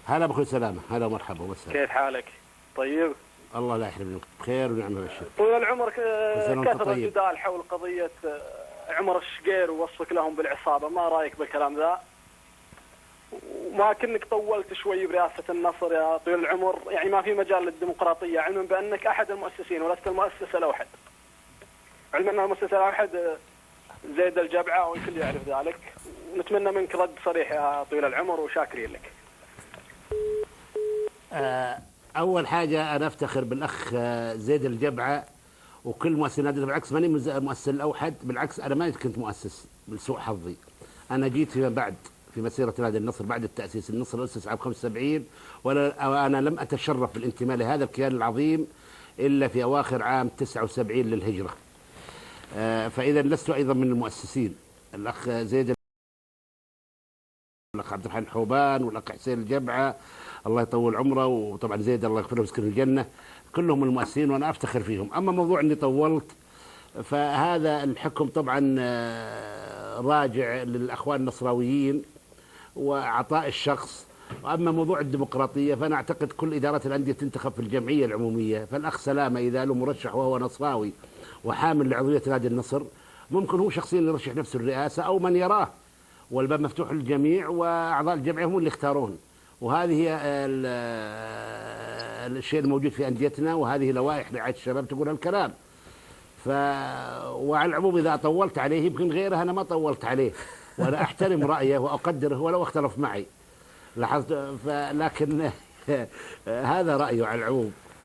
هلا بأخوي سلامة، هلا ومرحبا وسهلا. كيف حالك؟ طيب. الله لا يحرمك بخير ونعمة بالشر. طول العمر كل سنة وأنت كثر طيب. الجدال حول قضية عمر الشقير ووصفك لهم بالعصابة، ما رأيك بالكلام ذا؟ وما كنك طولت شوي برئاسة النصر يا طويل العمر، يعني ما في مجال للديمقراطية، علما بأنك أحد المؤسسين ولست المؤسس الأوحد. علما أن المؤسس الأوحد زيد الجبعة والكل يعرف ذلك، ونتمنى منك رد صريح يا طويل العمر وشاكرين لك. أول حاجة أنا أفتخر بالأخ زيد الجبعة وكل مؤسسين نادي. بالعكس ماني مؤسس الأوحد، بالعكس أنا ما كنت مؤسس لسوء حظي. أنا جيت فيما بعد في مسيرة نادي النصر بعد التأسيس. النصر أسس عام 75 وأنا لم أتشرف بالانتماء لهذا الكيان العظيم إلا في أواخر عام 79 للهجرة. فإذا لست أيضا من المؤسسين. الأخ زيد، الأخ عبد الرحمن الحوبان والأخ حسين الجبعة الله يطول عمره، وطبعا زيد الله يغفر له ويسكنه الجنة، كلهم المؤسسين وأنا أفتخر فيهم. أما موضوع أني طولت فهذا الحكم طبعا راجع للأخوان النصراويين وعطاء الشخص. وأما موضوع الديمقراطية فأنا أعتقد كل إدارات الأندية تنتخب في الجمعية العمومية. فالأخ سلامة إذا له مرشح وهو نصراوي وحامل لعضوية نادي النصر ممكن هو شخصيا يرشح نفسه الرئاسة أو من يراه، والباب مفتوح للجميع وأعضاء الجمعية هم اللي يختارون. وهذه هي الشيء الموجود في أنديتنا، وهذه لوائح رعاية الشباب تقول الكلام. وعلى العموم إذا طولت عليه يمكن غيره أنا ما طولت عليه، وأنا أحترم رأيه وأقدره ولو اختلف معي. لاحظت لكن هذا رأيه على العموم.